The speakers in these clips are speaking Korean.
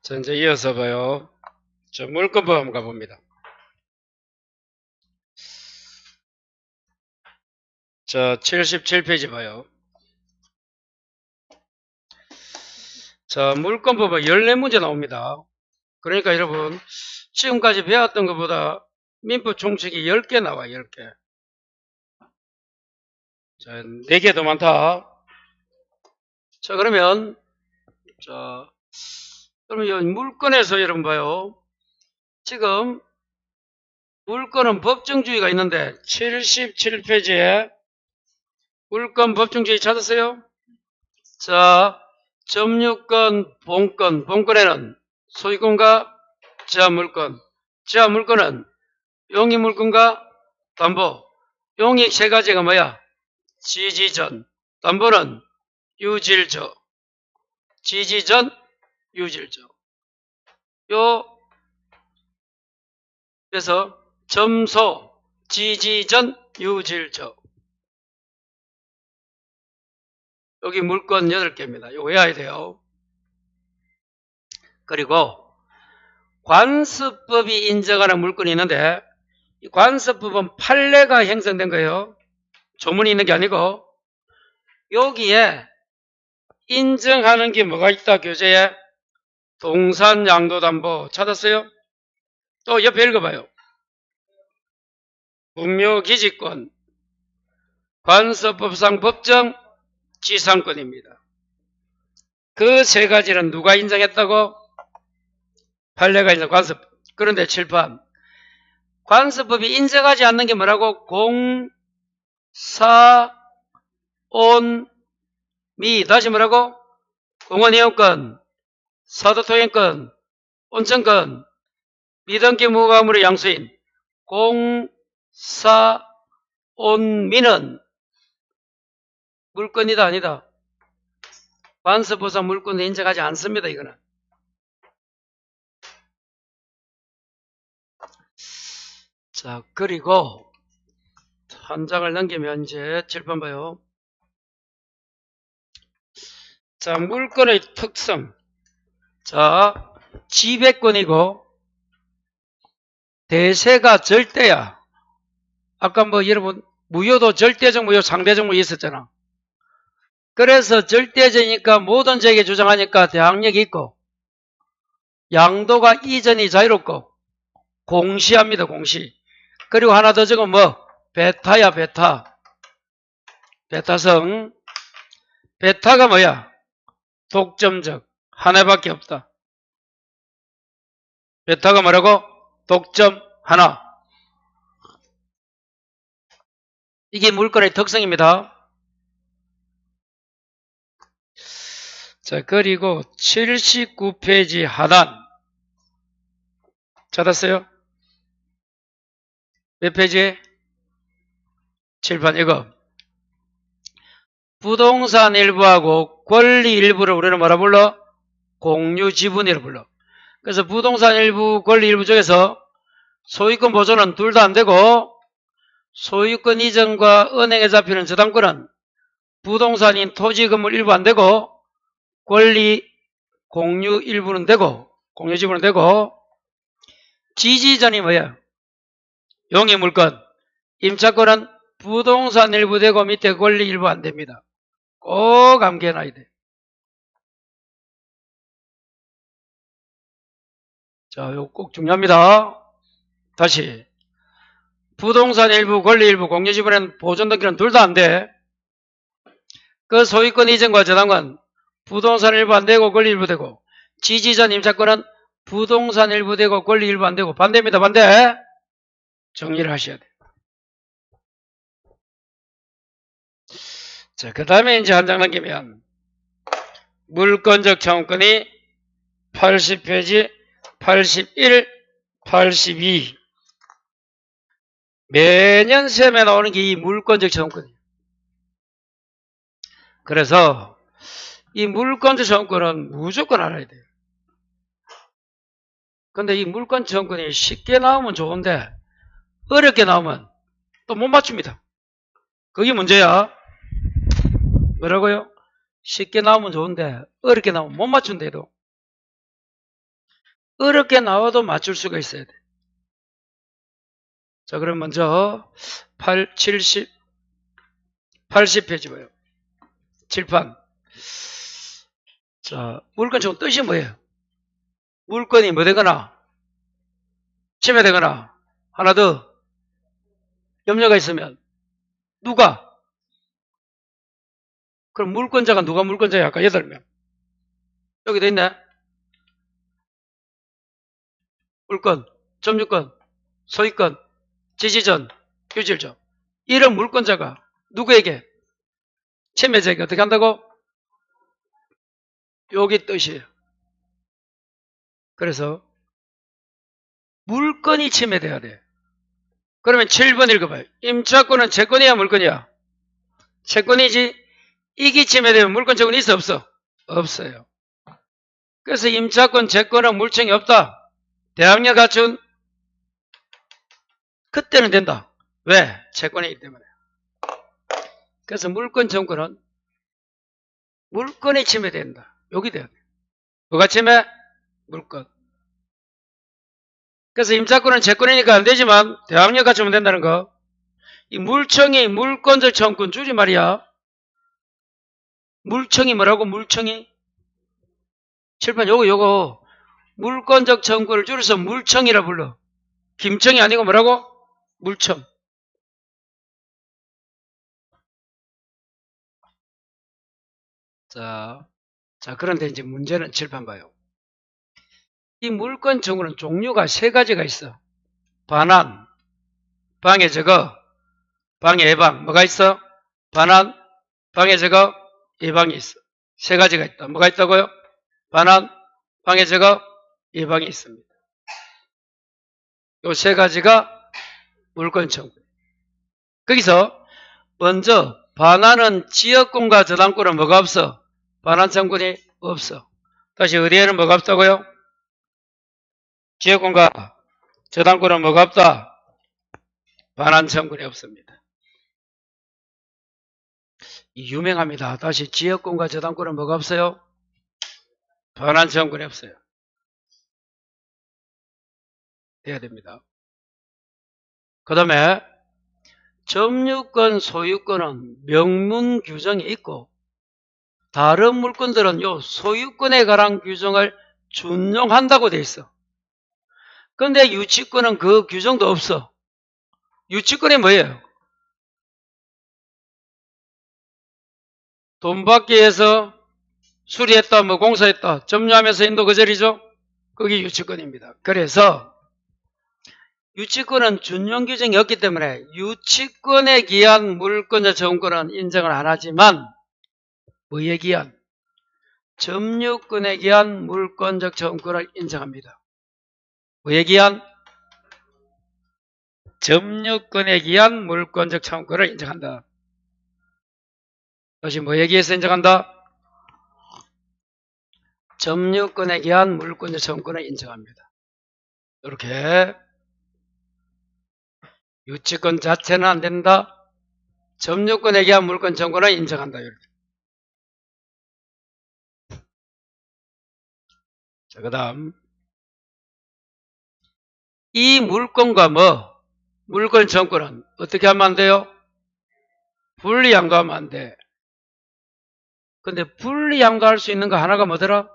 자, 이제 이어서 봐요. 저 물권법 한번 가봅니다. 자, 77페이지 봐요. 자, 물권법은 14문제 나옵니다. 그러니까 여러분, 지금까지 배웠던 것보다 민법 총칙이 10개 나와요, 10개. 자, 4개 더 많다. 자, 그러면, 이 물권에서 여러분 봐요. 지금, 물권은 법정주의가 있는데, 77페이지에 물권 법정주의 찾았어요? 자, 점유권, 본권에는 소유권과 지하물권, 지하물권은 용익물권과 담보. 용익 세 가지가 뭐야? 지지전, 담보는 유질저. 지지전, 유질저. 그래서 점소, 지지전, 유질저. 여기 물권 8개입니다. 이거 외워야 돼요. 그리고 관습법이 인정하는 물권이 있는데 이 관습법은 판례가 형성된 거예요. 조문이 있는 게 아니고 여기에 인정하는 게 뭐가 있다 교재에 동산양도담보 찾았어요? 또 옆에 읽어봐요. 분묘기지권, 관습법상 법정 지상권입니다. 그 세 가지는 누가 인정했다고? 판례가 인정 관습. 그런데 칠판 관습법이 인정하지 않는 게 뭐라고? 공사 온 미 다시 뭐라고? 공원이용권, 사도통행권, 온천권, 미등기 무가물의 양수인 공사 온 미는 물권이다 아니다? 관습법상 물권을 인정하지 않습니다. 이거는. 자, 그리고 한 장을 넘기면 이제 7번 봐요. 자, 물권의 특성. 자, 지배권이고 대세가 절대야. 아까 뭐 여러분 무효도 절대적 무효, 상대적 무효 있었잖아. 그래서 절대적이니까 모든 재계 주장하니까 대항력이 있고 양도가 이전이 자유롭고 공시합니다. 공시. 그리고 하나 더 적으면 뭐? 베타야 베타. 베타성. 베타가 뭐야? 독점적. 하나밖에 없다. 베타가 뭐라고? 독점 하나. 이게 물건의 특성입니다. 자, 그리고 79페이지 하단. 찾았어요? 몇 페이지? 7번 이거. 부동산 일부하고 권리 일부를 우리는 뭐라 불러? 공유지분이라고 불러. 그래서 부동산 일부, 권리 일부 중에서 소유권 보존은 둘 다 안 되고 소유권 이전과 은행에 잡히는 저당권은 부동산인 토지 건물 일부 안 되고 권리 공유 일부는 되고 공유지분은 되고 지지전이 뭐야? 용익물권. 임차권은 부동산 일부 되고 밑에 권리 일부 안 됩니다. 꼭 암기해놔야 돼. 자, 이거 꼭 중요합니다. 다시. 부동산 일부, 권리 일부, 공유지분에는 보존등기는 둘 다 안 돼. 그 소유권 이전과 저당권 부동산 일부 안 되고 권리 일부 되고 지지전 임차권은 부동산 일부 되고 권리 일부 안 되고 반대입니다. 반대. 정리를 하셔야 돼요. 자, 그 다음에 이제 한 장 남기면 물권적 청구권이 80페이지 81, 82 매년 시험에 나오는 게 이 물권적 청구권이에요. 그래서 이 물권적 청구권은 무조건 알아야 돼요. 근데 이 물권 청구권이 쉽게 나오면 좋은데 어렵게 나오면 또 못 맞춥니다. 그게 문제야. 뭐라고요? 쉽게 나오면 좋은데 어렵게 나오면 못 맞춘대도. 어렵게 나와도 맞출 수가 있어야 돼. 자, 그럼 먼저 80페이지 봐요. 칠판. 자, 물권 청구 뜻이 뭐예요? 물권이 뭐 되거나 침해되거나 하나 더 염려가 있으면 누가? 그럼 물권자가 누가 물권자야? 아까 8명. 여기 돼 있네. 물권, 점유권, 소유권, 지지전, 유질전. 이런 물권자가 누구에게? 침해자에게 어떻게 한다고? 여기 뜻이에요. 그래서 물권이 침해돼야 돼. 그러면 7번 읽어봐요. 임차권은 채권이야 물권이야? 채권이지. 이게 침해되면 물권 청구는 있어 없어? 없어요. 그래서 임차권 채권은 물청이 없다. 대항력 갖춘 그때는 된다. 왜? 채권이기 때문에. 그래서 물권 청구는 물권이 침해된다. 여기 돼야 돼. 뭐가 침해? 물권. 그래서 임차권은 채권이니까 안 되지만 대항력 갖추면 된다는 거. 이 물청이 물권적 청구권 줄임말이야. 물청이 뭐라고? 물청이? 칠판 요거 물권적 청구를 줄여서 물청이라 불러. 김청이 아니고 뭐라고? 물청. 자, 그런데 이제 문제는 칠판 봐요. 이 물권 청구는 종류가 3가지가 있어. 반환, 방해 제거, 방해 예방. 뭐가 있어? 반환, 방해 제거, 예방이 있어. 3가지가 있다. 뭐가 있다고요? 반환, 방해 제거, 예방이 있습니다. 요 3가지가 물권 청구. 거기서 먼저 반환은 지역권과 저당권은 뭐가 없어? 반환 청구권이 없어. 다시 어디에는 뭐가 없다고요? 지역권과 저당권은 뭐가 없다? 반환 청구권이 없습니다. 유명합니다. 다시 지역권과 저당권은 뭐가 없어요? 반환 청구권이 없어요. 돼야 됩니다. 그 다음에 점유권, 소유권은 명문 규정이 있고 다른 물권들은 요 소유권에 관한 규정을 준용한다고 돼 있어. 근데 유치권은 그 규정도 없어. 유치권이 뭐예요? 돈 받기 위해서 수리했다, 뭐 공사했다, 점유하면서 인도 거절이죠? 그게 유치권입니다. 그래서 유치권은 준용 규정이 없기 때문에 유치권에 기한 물권자 청구권은 인정을 안 하지만 뭐에 기한? 점유권에 기한 물권적 청구권을 인정합니다. 뭐에 기한? 점유권에 기한 물권적 청구권을 인정한다. 다시 뭐에 기해서 인정한다? 점유권에 기한 물권적 청구권을 인정합니다. 이렇게 유치권 자체는 안 된다. 점유권에 기한 물권 청구권을 인정한다. 이렇게. 자, 그 다음 이 물권과 물권 청구권은 어떻게 하면 안 돼요? 분리 양도하면 안 돼. 근데 분리 양도할 수 있는 거 하나가 뭐더라?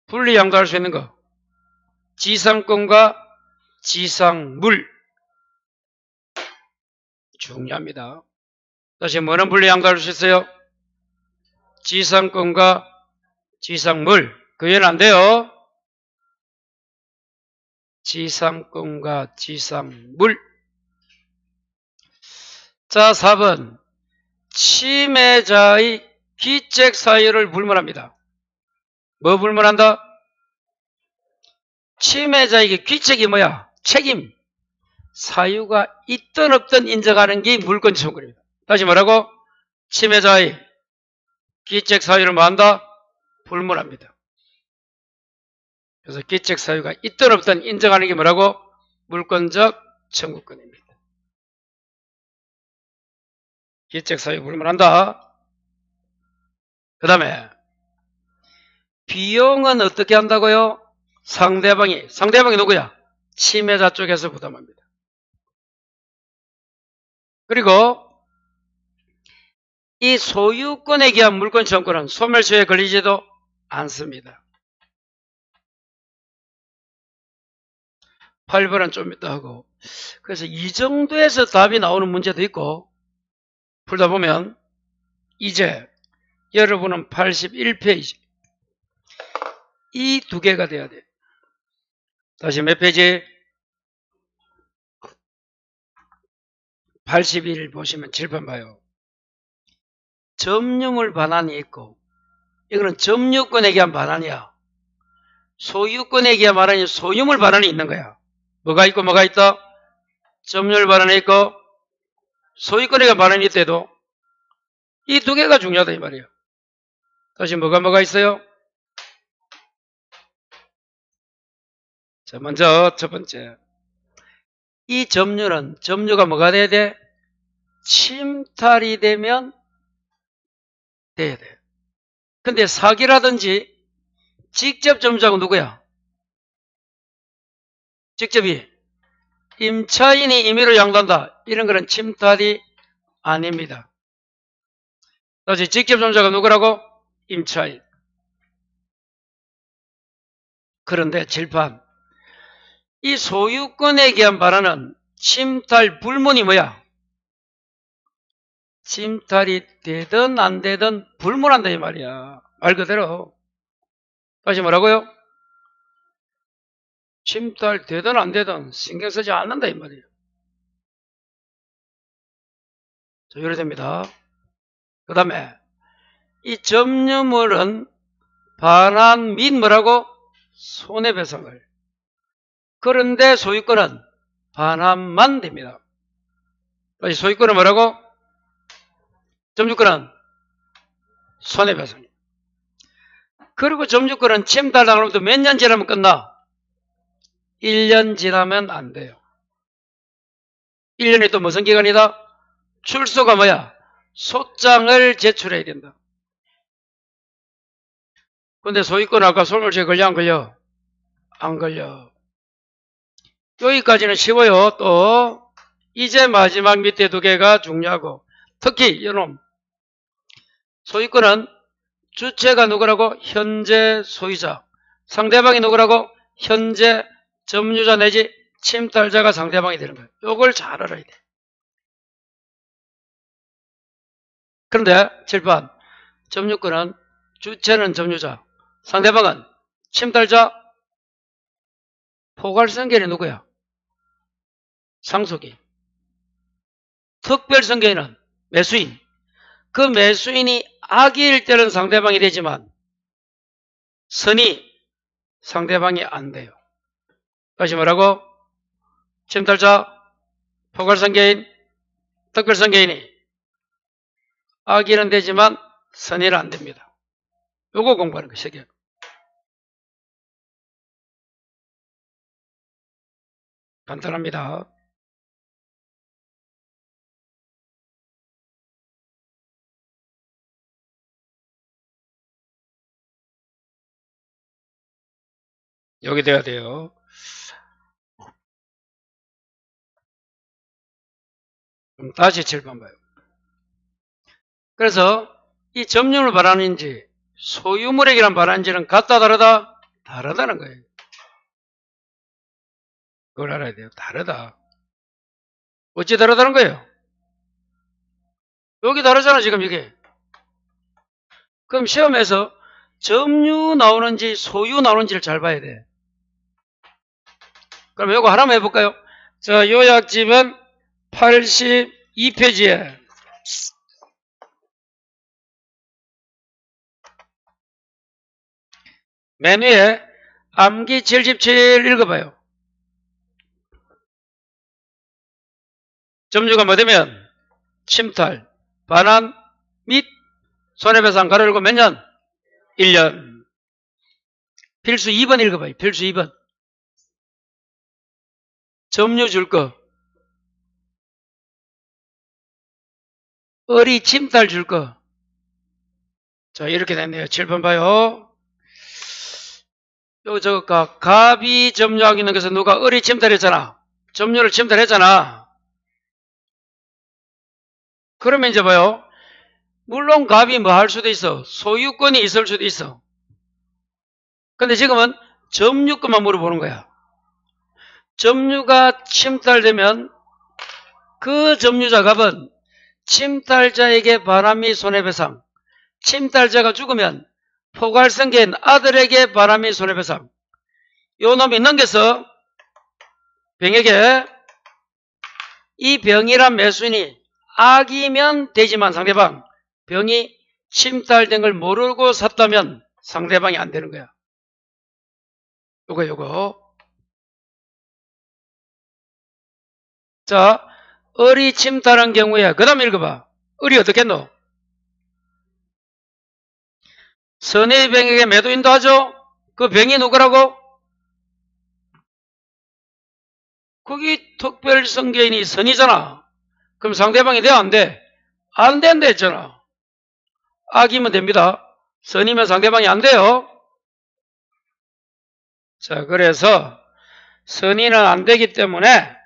분리 양도할 수 있는 거 지상권과 지상물 중요합니다. 다시 뭐는 분리 양도할 수 있어요? 지상권과 지상물. 그 외에는 안 돼요. 지상권과 지상물. 자, 4번 침해자의 귀책 사유를 불문합니다. 뭐 불문한다? 침해자에게 귀책이 뭐야? 책임. 사유가 있든 없든 인정하는 게 물권 청구입니다. 다시 뭐라고? 침해자의 귀책 사유를 뭐한다? 불문합니다. 그래서 기책 사유가 있든 없든 인정하는 게 뭐라고? 물권적 청구권입니다. 기책 사유 불문한다. 그 다음에 비용은 어떻게 한다고요? 상대방이 누구야? 침해자 쪽에서 부담합니다. 그리고 이 소유권에 기한 물권 청구는 소멸시효에 걸리지도 않습니다. 8번은 좀 이따 하고. 그래서 이 정도에서 답이 나오는 문제도 있고, 풀다 보면 이제 여러분은 81페이지 이 두 개가 돼야 돼. 다시 몇 페이지? 81 보시면 칠판 봐요. 점유물 반환이 있고, 이거는 점유권에 기한 반환이야. 소유권에 기한 반환이 소유물 반환이 있는 거야. 뭐가 있고 뭐가 있다? 점유물 반환이 있고 소유권에 기한 반환이 있대도 이 두 개가 중요하다 이 말이에요. 다시 뭐가 있어요? 자, 먼저 첫 번째, 이 점유가 뭐가 돼야 돼? 침탈이 되면 돼야 돼. 근데 사기라든지 직접 점유자가 누구야? 직접이 임차인이 임의로 양도한다, 이런 거는 침탈이 아닙니다. 다시 직접 점유자가 누구라고? 임차인. 그런데 칠판, 이 소유권에 기한 반환은 침탈 불문이 뭐야? 침탈이 되든 안 되든 불문한다 이 말이야. 말 그대로. 다시 뭐라고요? 침탈 되든 안 되든 신경 쓰지 않는다 이 말이에요. 자, 이래 됩니다. 그 다음에 이 점유물은 반환 및 뭐라고? 손해배상을. 그런데 소유권은 반환만 됩니다. 다시 소유권은 뭐라고? 점유권은 손해배상. 그리고 점유권은 침탈당하면 몇 년 지나면 끝나? 1년 지나면 안 돼요. 1년이 또 무슨 기간이다? 출소가 뭐야? 소장을 제출해야 된다. 근데 소유권 아까 소멸시효 걸려 안 걸려? 안 걸려. 여기까지는 쉬워요. 또 이제 마지막 밑에 두 개가 중요하고, 특히 이놈 소유권은 주체가 누구라고? 현재 소유자. 상대방이 누구라고? 현재 점유자 내지 침탈자가 상대방이 되는 거예요. 이걸 잘 알아야 돼. 그런데 7번, 점유권은 주체는 점유자, 상대방은 침탈자. 포괄성계는 누구야? 상속인. 특별성계는 매수인. 그 매수인이 악의일 때는 상대방이 되지만 선의 상대방이 안 돼요. 다시 뭐라고? 침탈자, 포괄성계인, 특별성계인이 악의는 되지만 선의는 안 됩니다. 요거 공부하는 것이에요. 간단합니다. 여기 돼야 돼요. 그럼 다시 7번 봐요. 그래서 이 점유물 반환인지 소유물에게란 반환인지는 같다 다르다? 다르다는 거예요. 그걸 알아야 돼요. 다르다. 어찌 다르다는 거예요? 여기 다르잖아 지금 이게. 그럼 시험에서 점유 나오는지 소유 나오는지를 잘 봐야 돼. 그럼 이거 하나만 해볼까요? 자, 요약집은 82페이지에 맨 위에 암기 77 읽어봐요. 점유가 뭐 되면? 침탈, 반환 및 손해배상 가로 열고 몇 년? 1년. 필수 2번 읽어봐요. 필수 2번. 점유 줄 거. 어리 침탈 줄 거. 자, 이렇게 됐네요. 7번 봐요. 요, 갑이 점유하고 있는 것은 누가 어리 침탈했잖아. 점유를 침탈했잖아. 그러면 이제 봐요. 물론 갑이 뭐 할 수도 있어. 소유권이 있을 수도 있어. 근데 지금은 점유권만 물어보는 거야. 점유가 침탈되면 그 점유자 갑은 침탈자에게 바람이 손해배상, 침탈자가 죽으면 포괄성계인 아들에게 바람이 손해배상. 요 놈이 넘겨서 병에게 이 병이란 매수인이 악이면 되지만 상대방, 병이 침탈된 걸 모르고 샀다면 상대방이 안 되는 거야. 요거. 자, 을이 침탈한 경우에 그 다음 읽어봐. 을이 어떻겠노? 선의 병에게 매도 인도하죠? 그 병이 누구라고? 거기 특별성계인이 선이잖아. 그럼 상대방이 돼? 안 돼? 안 된다 했잖아. 악이면 됩니다. 선이면 상대방이 안 돼요. 자, 그래서 선의는 안 되기 때문에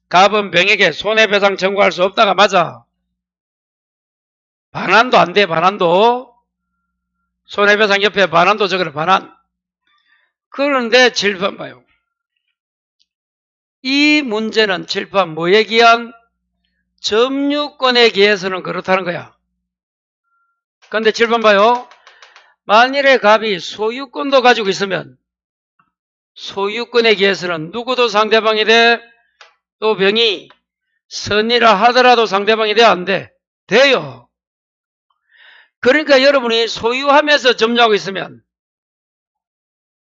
갑은 병에게 손해배상 청구할 수 없다가 맞아. 반환도 안 돼. 반환도. 손해배상 옆에 반환도 적으래. 반환. 그런데 7번 봐요. 이 문제는 7번 뭐에 기한? 점유권에 기해서는 그렇다는 거야. 그런데 7번 봐요. 만일에 갑이 소유권도 가지고 있으면 소유권에 기해서는 누구도 상대방이 돼? 또 병이 선이라 하더라도 상대방이 돼? 안 돼? 돼요. 그러니까 여러분이 소유하면서 점유하고 있으면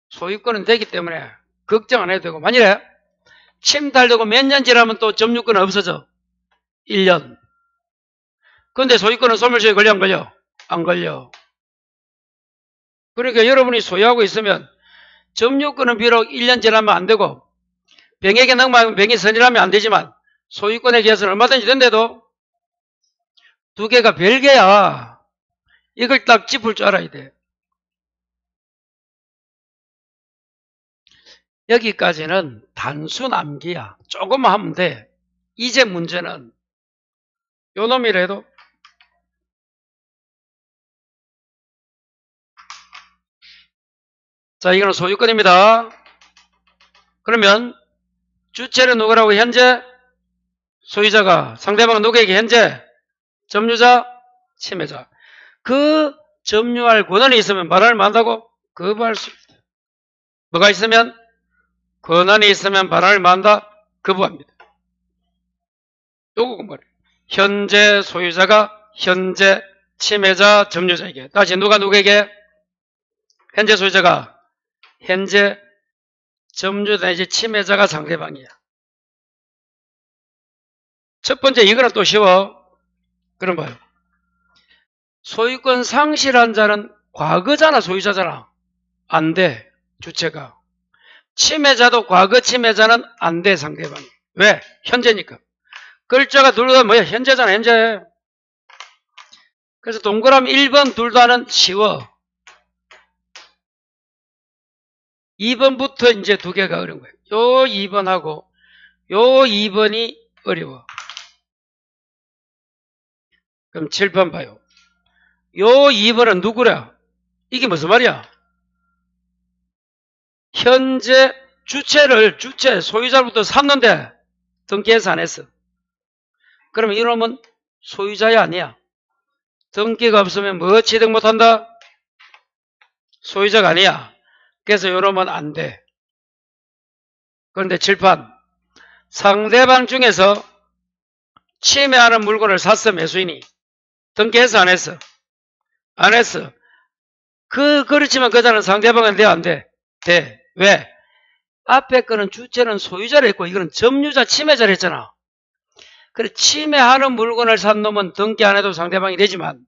소유권은 되기 때문에 걱정 안 해도 되고, 만일에 침탈되고 몇 년 지나면 또 점유권은 없어져. 1년. 근데 소유권은 소멸시효에 걸려 안 걸려? 안 걸려. 그러니까 여러분이 소유하고 있으면 점유권은 비록 1년 지나면 안 되고 병에게 넘어가면 병이 선이라면 안 되지만 소유권에 기해서는 얼마든지 된대도 두 개가 별개야. 이걸 딱 짚을 줄 알아야 돼. 여기까지는 단순 암기야. 조금만 하면 돼. 이제 문제는 요 놈이라도 자, 이거는 소유권입니다. 그러면 주체는 누구라고? 현재 소유자가, 상대방은 누구에게? 현재 점유자, 침해자. 그 점유할 권한이 있으면 말을 만다고? 거부할 수 있다. 뭐가 있으면? 권한이 있으면 발언을 만다? 거부합니다. 요거 말이에요. 현재 소유자가 현재 침해자 점유자에게, 다시 누가 누구에게? 현재 소유자가 현재 점유자 이제 침해자가 상대방이야. 첫 번째 이거는 또 쉬워. 그럼 봐요. 소유권 상실한 자는 과거잖아, 소유자잖아. 안 돼, 주체가. 침해자도 과거 침해자는 안 돼, 상대방이. 왜? 현재니까. 글자가 둘 다 뭐야? 현재잖아, 현재. 그래서 동그라미 1번 둘 다는 쉬워. 2번부터 이제 두 개가 어려운 거예요. 요 2번하고 요 2번이 어려워. 그럼 7번 봐요. 요 2번은 누구랴? 이게 무슨 말이야? 현재 주체, 소유자로부터 샀는데 등기해서 안 했어. 그러면 이놈은 소유자야, 아니야? 등기가 없으면 뭐 취득 못한다? 소유자가 아니야. 그래서 이놈은 안 돼. 그런데 7판 상대방 중에서 침해하는 물건을 샀어, 매수인이. 등기해서 안 했어. 안 했어. 그렇지만 그 자는 상대방은 돼, 안 돼? 돼. 왜? 앞에 거는 주체는 소유자를 했고 이거는 점유자, 침해자를 했잖아. 그래, 침해하는 물건을 산 놈은 등기 안 해도 상대방이 되지만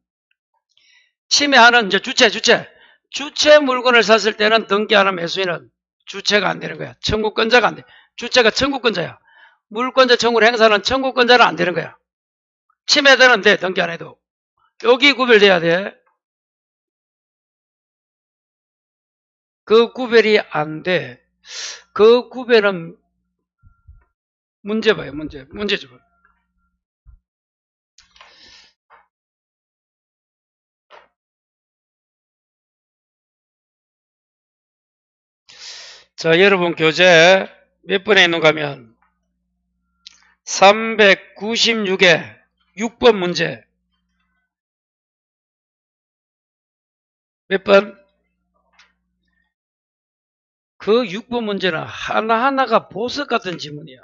침해하는 이제 주체 주체 물건을 샀을 때는 등기하는 매수인은 주체가 안 되는 거야. 청구권자가 안 돼. 주체가 청구권자야. 물권자 청구를 행사하는 청구권자는 안 되는 거야. 침해되는데 등기 안 해도. 여기 구별돼야 돼. 그 구별이 안 돼. 그 구별은 문제 봐요. 문제죠. 자, 여러분 교재 몇 번에 있는가 하면 396에 6번 문제. 몇 번? 그 6번 문제는 하나하나가 보석 같은 지문이야.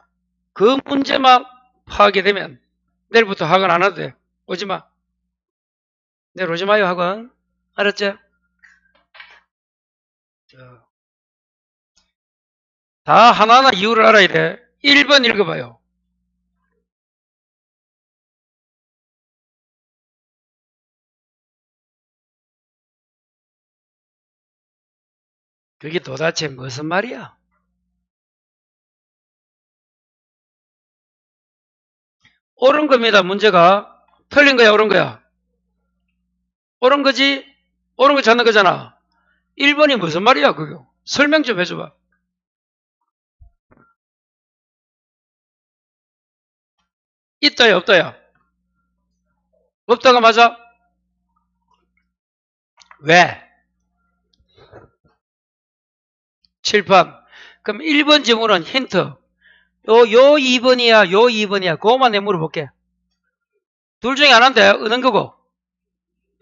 그 문제만 파악이 되면 내일부터 학원 안 와도 돼. 오지 마. 내일 오지 마요, 학원. 알았죠? 다 하나하나 이유를 알아야 돼. 1번 읽어봐요. 그게 도대체 무슨 말이야? 옳은 겁니다, 문제가. 틀린 거야, 옳은 거야? 옳은 거지? 옳은 거 찾는 거잖아. 1번이 무슨 말이야, 그거? 설명 좀 해줘봐. 있다야, 없다야? 없다가 맞아? 왜? 7번. 그럼 1번 지문은 힌트. 요 2번이야, 요 2번이야. 그거만 내가 물어볼게. 둘 중에 하나인데, 어느 거고?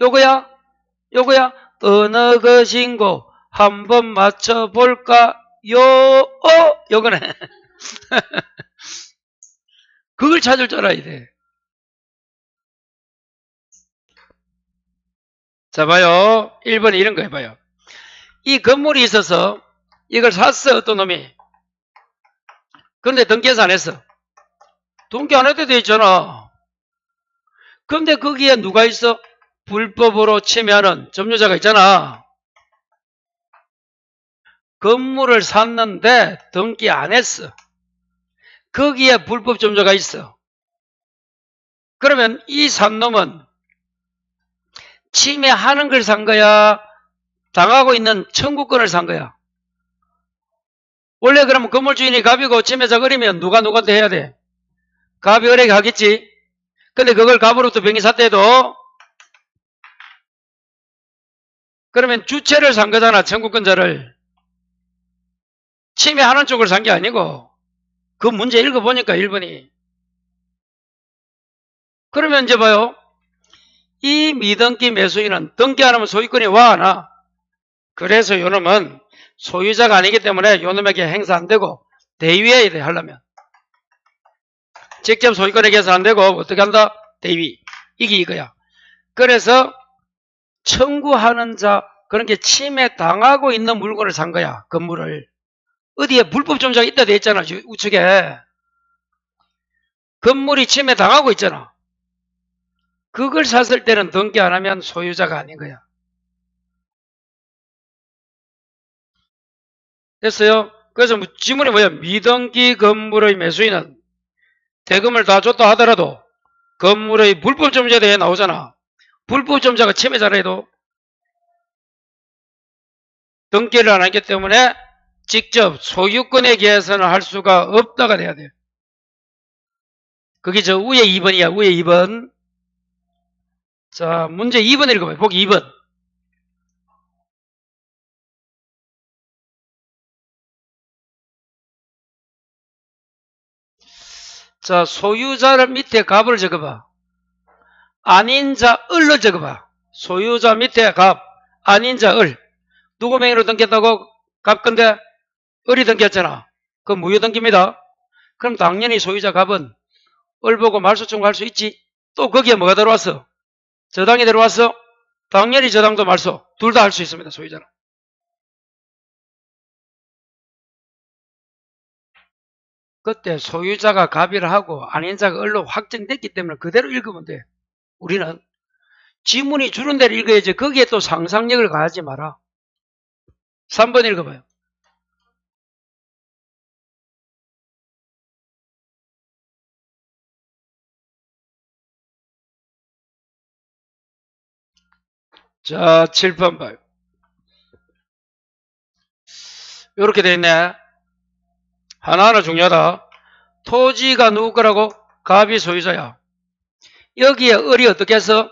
요거야? 요거야? 어느 것인고? 한번 맞춰볼까? 요거네. 그걸 찾을 줄 알아야 돼. 자, 봐요. 1번에 이런 거 해봐요. 이 건물이 있어서 이걸 샀어, 어떤 놈이. 근데 등기해서 안 했어. 등기 안 해도 돼 있잖아. 근데 거기에 누가 있어? 불법으로 침해하는 점유자가 있잖아. 건물을 샀는데 등기 안 했어. 거기에 불법 점유자가 있어. 그러면 이 산 놈은 침해하는 걸 산 거야? 당하고 있는 청구권을 산 거야? 원래 그러면 건물 주인이 갑이고 침해자가 을이면 누가 누구한테 해야 돼? 갑이 을에게 하겠지? 근데 그걸 갑으로부터 병이 샀대도 그러면 주체를 산 거잖아, 청구권자를. 침해하는 쪽을 산 게 아니고. 그 문제 읽어보니까 1번이. 그러면 이제 봐요. 이 미등기 매수인은 등기 안 하면 소유권이 와, 안 와? 그래서 요놈은 소유자가 아니기 때문에 요놈에게 행사 안 되고 대위해야 돼, 하려면. 직접 소유권에게 해서 안 되고 어떻게 한다? 대위. 이게 이거야. 그래서 청구하는 자, 그런 게 침해 당하고 있는 물건을 산 거야, 건물을. 어디에 불법 점자가 있다 돼 있잖아, 우측에. 건물이 침해 당하고 있잖아. 그걸 샀을 때는 등기 안 하면 소유자가 아닌 거야. 됐어요? 그래서 지문이 뭐야? 미등기 건물의 매수인은 대금을 다 줬다 하더라도 건물의 불법 점자에 대해 나오잖아. 불법 점자가 침해자라 해도 등기를 안 하기 때문에 직접 소유권에 기해서는 할 수가 없다가 돼야 돼요. 그게 저 위에 2번이야. 위에 2번. 자, 문제 2번 읽어봐요. 보기 2번. 자, 소유자를 밑에 갑을 적어봐. 아닌 자 을로 적어봐. 소유자 밑에 갑, 아닌 자 을. 누구 명의로 등기했다고? 갑 건데 을이 등기했잖아. 그건 무효 등기입니다. 그럼 당연히 소유자 갑은 을 보고 말소 청구할 수 있지. 또 거기에 뭐가 들어왔어? 저당이 들어왔어? 당연히 저당도 말소. 둘 다 할 수 있습니다, 소유자는. 그때 소유자가 갑의를 하고 아닌 자가 을로 확정됐기 때문에 그대로 읽으면 돼. 우리는 지문이 주는 대로 읽어야지 거기에 또 상상력을 가하지 마라. 3번 읽어봐요. 자, 7번 봐요. 요렇게 돼 있네. 하나하나 중요하다. 토지가 누구 거라고? 갑이 소유자야. 여기에 을이 어떻게 해서?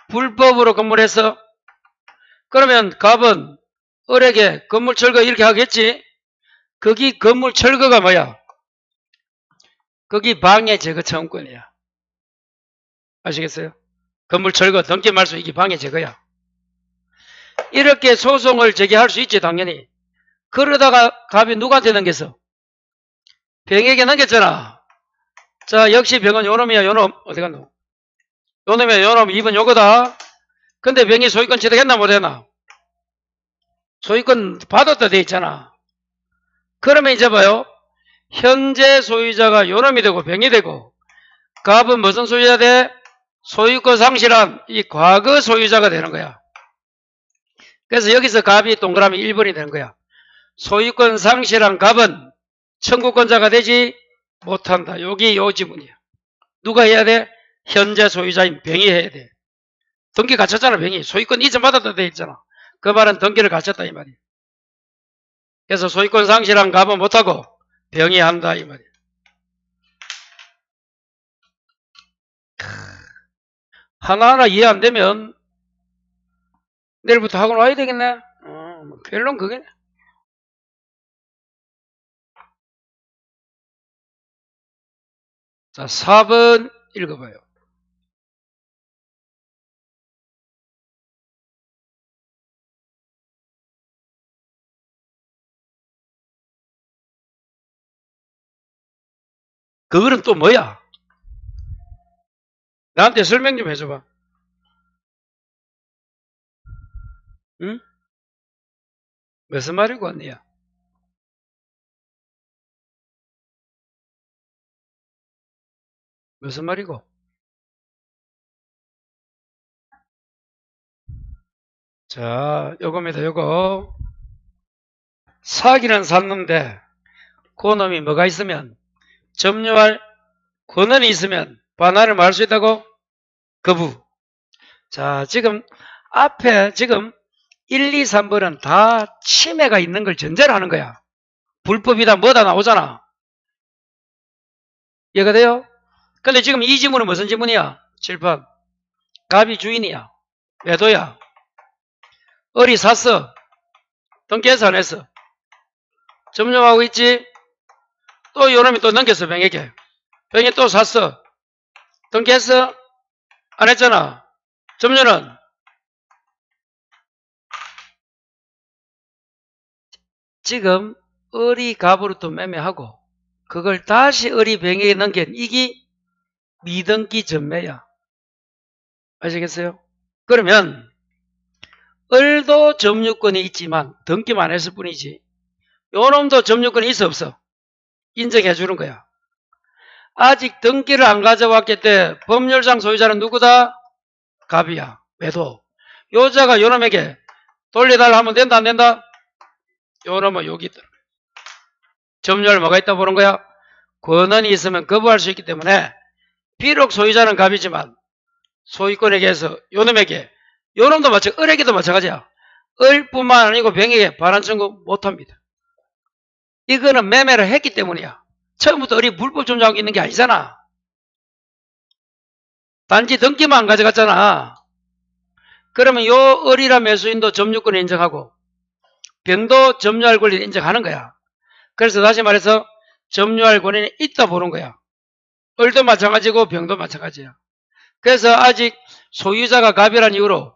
불법으로 건물해서? 그러면 갑은 을에게 건물 철거 이렇게 하겠지? 거기 건물 철거가 뭐야? 거기 방해 제거 청구권이야. 아시겠어요? 건물 철거 등기 말소 이게 방해 제거야. 이렇게 소송을 제기할 수 있지 당연히. 그러다가 갑이 누구한테 넘겼어? 병에게 넘겼잖아. 자, 역시 병은 요놈이야 요놈. 어디 갔노? 요놈이야 요놈. 2번 요거다. 근데 병이 소유권 취득했나 못했나? 소유권 받았다 돼 있잖아. 그러면 이제 봐요. 현재 소유자가 요놈이 되고 병이 되고 갑은 무슨 소유자 돼? 소유권 상실한 이 과거 소유자가 되는 거야. 그래서 여기서 갑이 동그라미 1번이 되는 거야. 소유권 상실한 갑은 청구권자가 되지 못한다. 여기 요 지문이야. 누가 해야 돼? 현재 소유자인 병이 해야 돼. 등기 갖췄잖아 병이. 소유권 이전 받았다 돼 있잖아. 그 말은 등기를 갖췄다 이 말이야. 그래서 소유권 상실한 갑은 못하고 병이 한다 이 말이야. 하나하나 이해 안 되면 내일부터 학원 와야 되겠네. 결론 그게. 자, 4번 읽어봐요. 그거는 또 뭐야? 나한테 설명 좀 해줘봐. 응? 무슨 말이고 언니야? 무슨 말이고? 자, 요겁니다. 요거 사기는 샀는데 그놈이 뭐가 있으면 점유할 권한이 있으면 반환을 말할 수 있다고? 거부. 자, 지금 앞에 지금 1, 2, 3번은 다 침해가 있는 걸 전제로 하는 거야. 불법이다 뭐다 나오잖아. 이해가 돼요? 근데 지금 이 지문은 무슨 지문이야? 7번. 갑이 주인이야. 매도야. 을이 샀어. 등기해서 안 했어. 점유하고 있지? 또 요놈이 또 넘겼어 병에게. 병이 또 샀어. 등기했어? 안 했잖아. 점유는 지금 을이 갑으로 또 매매하고 그걸 다시 을이 병에게 넘긴 이게 미등기 전매야. 아시겠어요? 그러면 을도 점유권이 있지만 등기만 했을 뿐이지 요놈도 점유권이 있어 없어? 인정해 주는 거야. 아직 등기를 안 가져왔기 때문에 법률상 소유자는 누구다? 갑이야. 매도. 요자가 요놈에게 돌려달라 하면 된다 안 된다? 요놈은 여기 있다. 점유할 뭐가 있다 보는 거야? 권한이 있으면 거부할 수 있기 때문에 비록 소유자는 갑이지만 소유권에게 해서 요놈에게 요놈도 을에게도 마찬가지야. 을뿐만 아니고 병에게 반환 청구 못합니다. 이거는 매매를 했기 때문이야. 처음부터 을이 불법 점유하고 있는 게 아니잖아. 단지 등기만 안 가져갔잖아. 그러면 요 을이라 매수인도 점유권을 인정하고 병도 점유할 권리를 인정하는 거야. 그래서 다시 말해서 점유할 권리는 있다 보는 거야. 을도 마찬가지고 병도 마찬가지야. 그래서 아직 소유자가 갑이라는 이유로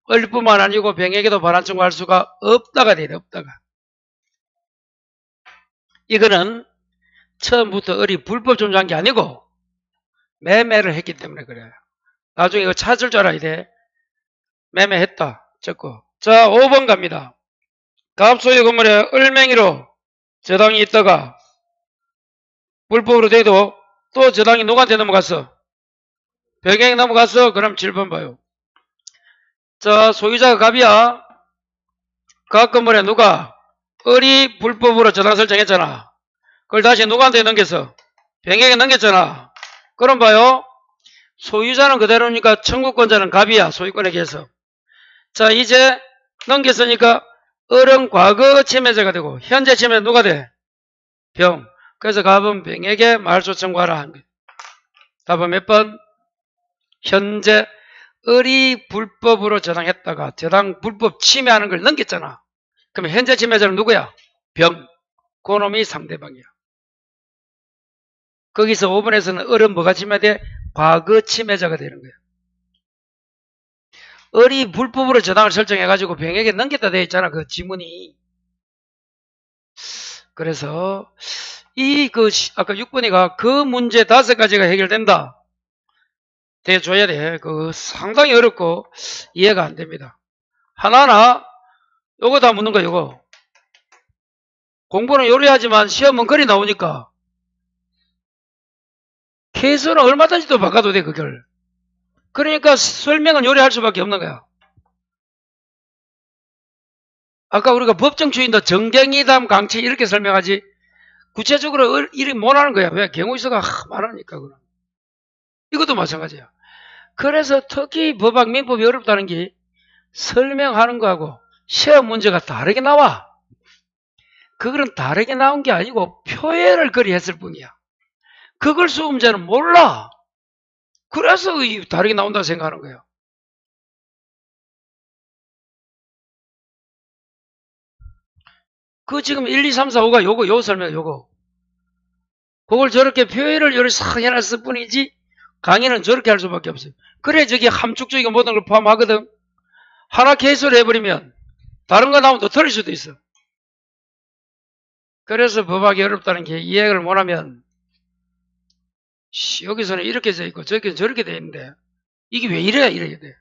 을뿐만 아니고 병에게도 반환 청구할 수가 없다가 되네. 없다가. 이거는 처음부터 을이 불법 점유한 게 아니고 매매를 했기 때문에 그래요. 나중에 이거 찾을 줄 알아야 돼. 매매했다. 적고. 자, 5번 갑니다. 갑 소유 건물에 을맹이로 저당이 있다가 불법으로 돼도 또 저당이 누구한테 넘어갔어? 병에게 넘어갔어? 그럼 7번 봐요. 자, 소유자가 갑이야. 갑 건물에 누가? 을이 불법으로 저당 설정했잖아. 그걸 다시 누구한테 넘겼어? 병에게 넘겼잖아. 그럼 봐요. 소유자는 그대로니까 청구권자는 갑이야. 소유권에게 해서. 자, 이제 넘겼으니까 을은 과거 침해자가 되고 현재 침해 누가 돼? 병. 그래서 갑은 병에게 말소 청구하라 한 거예요. 답은 몇 번? 현재 을이 불법으로 저당했다가 저당 불법 침해하는 걸 넘겼잖아. 그러면 현재 침해자는 누구야? 병. 그놈이 상대방이야. 거기서 5번에서는 을은 뭐가 침해돼? 과거 침해자가 되는 거야. 을이 불법으로 저당을 설정해가지고 병에게 넘겼다 되어 있잖아. 그 지문이. 그래서 아까 6번이가 그 문제 5가지가 해결된다. 대줘야 돼. 상당히 어렵고 이해가 안 됩니다. 하나하나 요거 다 묻는 거야. 요거. 공부는 요리하지만 시험은 글이 나오니까 케이스는 얼마든지 또 바꿔도 돼. 그걸. 그러니까 설명은 요리할 수밖에 없는 거야. 아까 우리가 법정 추인도 정경이담 강치 이렇게 설명하지 구체적으로 이렇게 못하는 거야. 왜? 경우수가 많으니까. 이것도 마찬가지야. 그래서 특히 법학 민법이 어렵다는 게 설명하는 거하고 시험 문제가 다르게 나와. 그거는 다르게 나온 게 아니고 표현을 그리 했을 뿐이야. 그걸 수험자는 몰라. 그래서 다르게 나온다고 생각하는 거예요. 그 지금 1, 2, 3, 4, 5가 요거 설명, 요거. 그걸 저렇게 표현을 요렇게 싹 해놨을 뿐이지 강의는 저렇게 할 수밖에 없어요. 그래 저기 함축적인 모든 걸 포함하거든. 하나 개수를 해버리면 다른 거 나오면 또 틀릴 수도 있어. 그래서 법학이 어렵다는 게 이해를 못하면 여기서는 이렇게 돼 있고 저기는 저렇게 돼 있는데 이게 왜 이래? 이렇게 돼.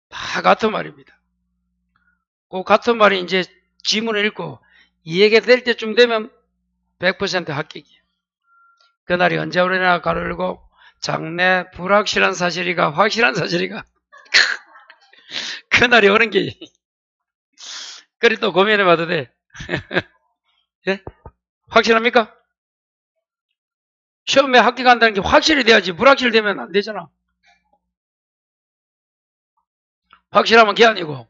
다 같은 말입니다. 그 같은 말이 이제 지문을 읽고 이해가 될 때쯤 되면 100% 합격이에요. 그날이 언제 오려나 가로 열고 장래 불확실한 사실이가 확실한 사실이가 그날이 오는 게 그리 또 고민해 봐도 돼. 예? 확실합니까? 시험에 합격한다는 게 확실히 돼야지 불확실되면 안 되잖아. 확실하면 기한이고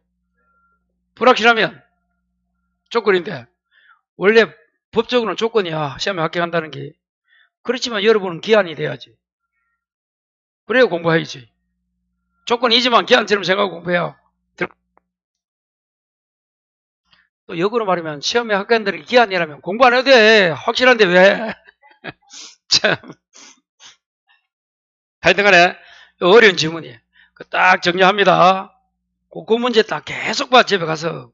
불확실하면 조건인데 원래 법적으로는 조건이야. 시험에 합격한다는 게. 그렇지만 여러분은 기한이 돼야지. 그래야 공부해야지. 조건이지만 기한처럼 생각하고 공부해요. 또 역으로 말하면 시험에 합격한다는 게 기한이라면 공부 안 해도 돼. 확실한데 왜? 참. 하여튼간에 어려운 질문이에요. 딱 정리합니다. 그 문제 딱 계속 봐. 집에 가서.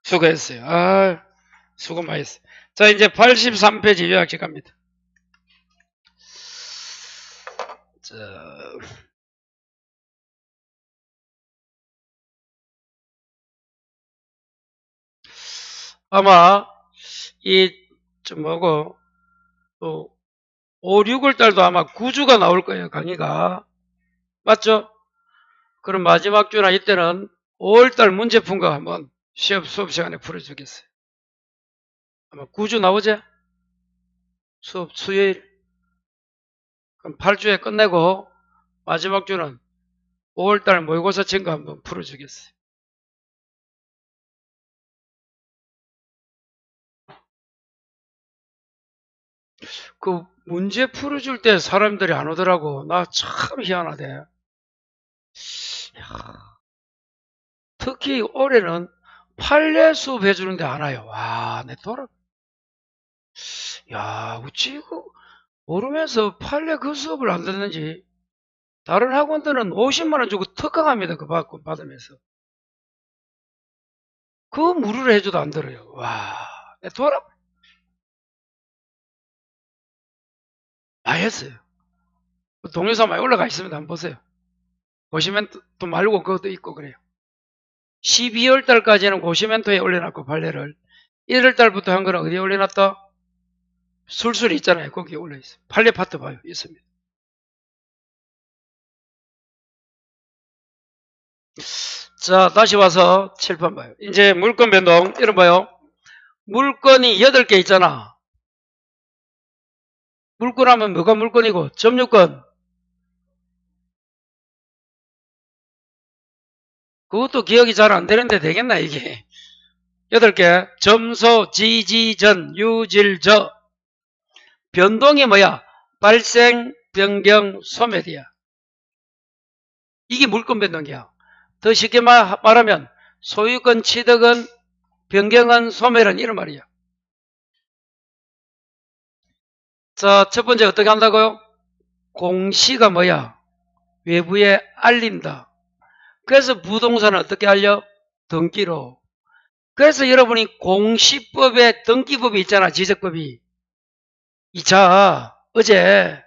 수고했어요. 수고 많이 했어요. 자, 이제 83페이지 요약집 갑니다. 자, 아마 좀 뭐고 또 5, 6월 달도 아마 9주가 나올 거예요. 강의가. 맞죠? 그럼 마지막 주나 이때는 5월 달 문제 푼 거 한번 수업 시간에 풀어주겠어요. 아마 9주 나오죠? 수업 수요일. 그럼 8주에 끝내고 마지막 주는 5월 달 모의고사 친거 한번 풀어주겠어요. 그 문제 풀어줄 때 사람들이 안 오더라고. 나 참 희한하대. 특히 올해는 판례 수업 해주는데 안 와요. 와, 내 돌아. 야, 어찌 모르면서 판례 그 수업을 안 듣는지. 다른 학원들은 50만원 주고 특강합니다. 그 받으면서. 그 무료로 해줘도 안 들어요. 와, 내 돌아. 많이 했어요. 동영상 많이 올라가 있습니다. 한번 보세요. 고시멘트 말고 그것도 있고 그래요. 12월 달까지는 고시멘토에 올려놨고 판례를 1월 달부터 한 거는 어디에 올려놨다? 술술이 있잖아요. 거기에 올려있어요. 판례 파트 봐요. 있습니다. 자, 다시 와서 칠판 봐요. 이제 물건 변동, 이런 봐요. 물건이 8개 있잖아. 물건 하면 뭐가 물건이고, 점유권. 그것도 기억이 잘 안 되는데 되겠나, 이게. 8개. 점소, 지지전, 유질저. 변동이 뭐야? 발생, 변경, 소멸이야. 이게 물건 변동이야. 더 쉽게 말하면 소유권 취득은, 변경은, 소멸은 이런 말이야. 자, 첫 번째 어떻게 한다고요? 공시가 뭐야? 외부에 알린다. 그래서 부동산을 어떻게 알려? 등기로. 그래서 여러분이 공시법에 등기법이 있잖아. 지적법이. 2차 어제.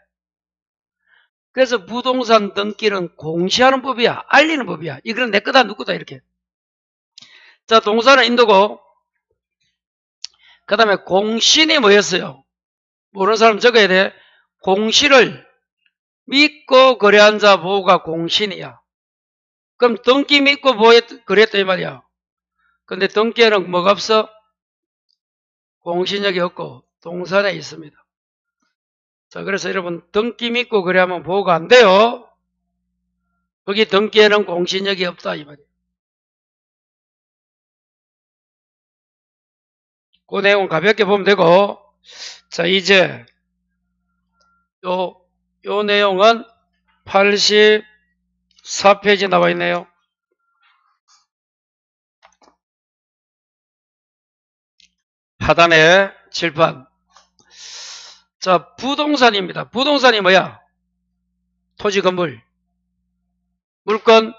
그래서 부동산 등기는 공시하는 법이야. 알리는 법이야. 이거는 내 거다 누 거다 이렇게. 자, 동사는 인도고 그 다음에 공신이 뭐였어요? 모르는 사람 적어야 돼. 공시를 믿고 거래한 자 보호가 공신이야. 그럼 등기 믿고 거래했다 이 말이야. 근데 등기에는 뭐가 없어? 공신력이 없고 동산에 있습니다. 자, 그래서 여러분 등기 믿고 거래하면 보호가 안 돼요. 거기 등기에는 공신력이 없다 이 말이에요. 그 내용 가볍게 보면 되고, 자, 이제 요 내용은 84페이지 나와 있네요. 하단에 칠판. 자, 부동산입니다. 부동산이 뭐야? 토지, 건물, 물건,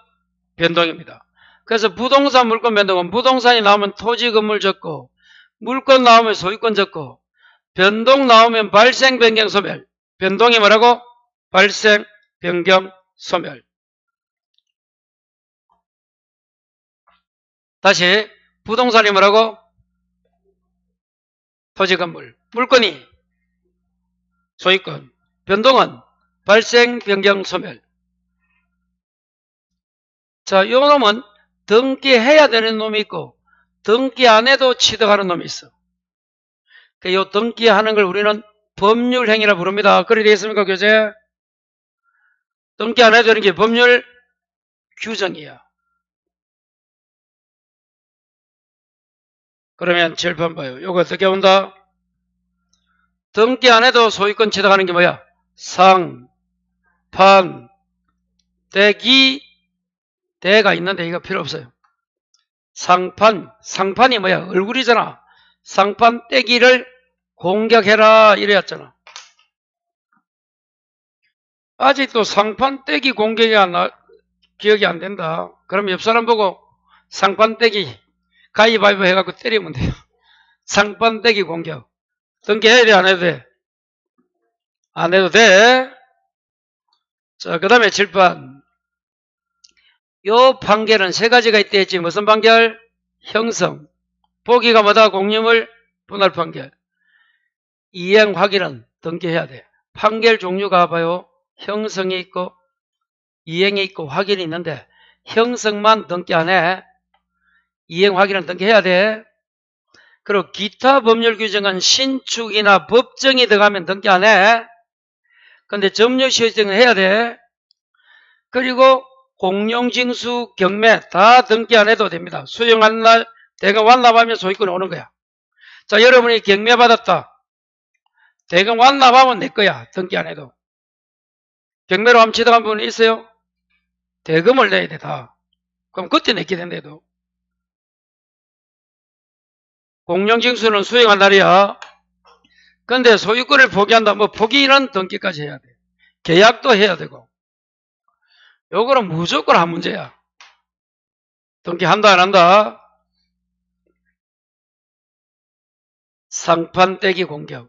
변동입니다. 그래서 부동산, 물건, 변동은 부동산이 나오면 토지, 건물 적고, 물건 나오면 소유권 적고, 변동 나오면 발생, 변경, 소멸. 변동이 뭐라고? 발생, 변경, 소멸. 다시 부동산이 뭐라고? 토지, 건물. 물건이 소유권. 변동은 발생, 변경, 소멸. 자, 요 놈은 등기해야 되는 놈이 있고 등기 안 해도 취득하는 놈이 있어. 요 등기하는 걸 우리는 법률행위라 부릅니다. 그래 되겠습니까, 교재? 등기 안 해도 되는 게 법률 규정이야. 그러면 칠판 봐요. 요거 어떻게 온다? 등기 안 해도 소유권 취득하는 게 뭐야? 상, 판, 대기, 대가 있는데 이거 필요 없어요. 상판, 상판이 뭐야? 얼굴이잖아. 상판 떼기를 공격해라 이래였잖아. 아직도 상판 떼기 공격이 기억이 안 된다. 그럼 옆 사람 보고 상판 떼기 가위바위보 해갖고 때리면 돼요. 상판 떼기 공격. 등기해야 돼, 안 해도 돼? 안 해도 돼. 자, 그 다음에 칠판. 요 판결은 세 가지가 있다 했지. 무슨 판결? 형성. 보기가 뭐다? 공유물 분할 판결. 이행 확인은 등기해야 돼. 판결 종류가 봐요. 형성이 있고 이행이 있고 확인이 있는데 형성만 등기 안 해. 이행 확인은 등기해야 돼. 그리고 기타 법률 규정은 신축이나 법정이 들어가면 등기 안 해. 근데 점유시효증은 해야 돼. 그리고 공용징수, 경매 다 등기 안 해도 됩니다. 수령한 날 대금 완납하면 소유권이 오는 거야. 자, 여러분이 경매 받았다. 대금 완납하면 내 거야. 등기 안 해도. 경매로 한번 취득한 분이 있어요? 대금을 내야 돼, 다. 그럼 그때 내게 된대도. 공용징수는 수령한 날이야. 근데 소유권을 포기한다. 뭐 포기는 등기까지 해야 돼. 계약도 해야 되고. 요거는 무조건 한 문제야. 등기한다 안 한다? 상판 떼기 공격.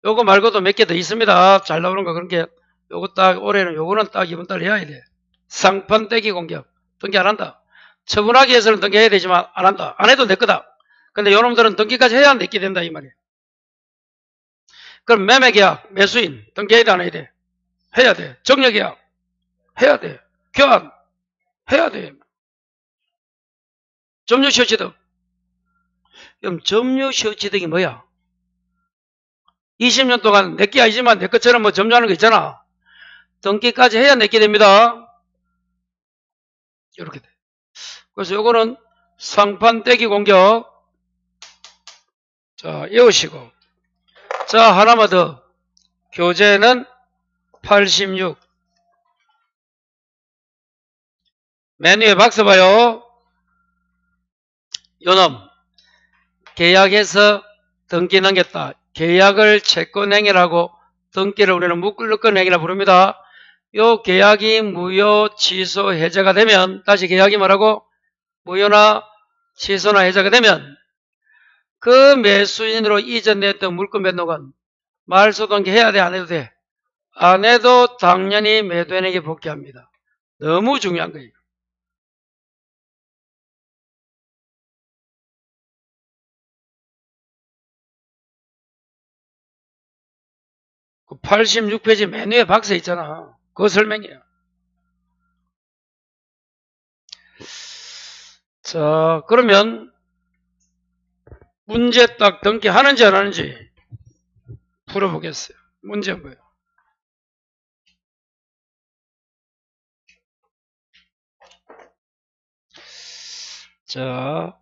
요거 말고도 몇 개 더 있습니다. 잘 나오는 거 그런 게 요거 딱 올해는 요거는 딱 이번 달 해야 돼. 상판 떼기 공격. 등기 안 한다. 처분하기 위해서는 등기해야 되지만 안 한다. 안 해도 내 거다. 근데 요놈들은 등기까지 해야 내게 된다 이 말이야. 그럼 매매계약, 매수인 등기해야 돼 안 해야 돼? 해야 돼. 정려계약 해야 돼. 교환 해야 돼. 점유시효취득. 그럼 점유시효취득이 뭐야? 20년 동안 내게 아니지만 내 것처럼 뭐 점유하는 거 있잖아. 등기까지 해야 내게 됩니다. 이렇게 돼. 그래서 요거는 상판 떼기 공격. 자, 외우시고. 자, 하나만 더. 교재는 86. 맨 위에 박스 봐요. 요놈. 계약해서 등기 넘겼다. 계약을 채권행위라고 등기를 우리는 무κλ권행위라 부릅니다. 요 계약이 무효, 취소, 해제가 되면 다시 계약이 뭐라고? 무효나 취소나 해제가 되면 그 매수인으로 이전됐던 물권 변동은 말소 등기 해야 돼? 안 해도 돼? 안 해도 당연히 매도인에게 복귀합니다. 너무 중요한 거예요. 그 86페이지 맨 위에 박스 있잖아. 그거 설명이에요. 자, 그러면 문제 딱 등기하는지 안 하는지 풀어보겠어요. 문제는 뭐예요? 자,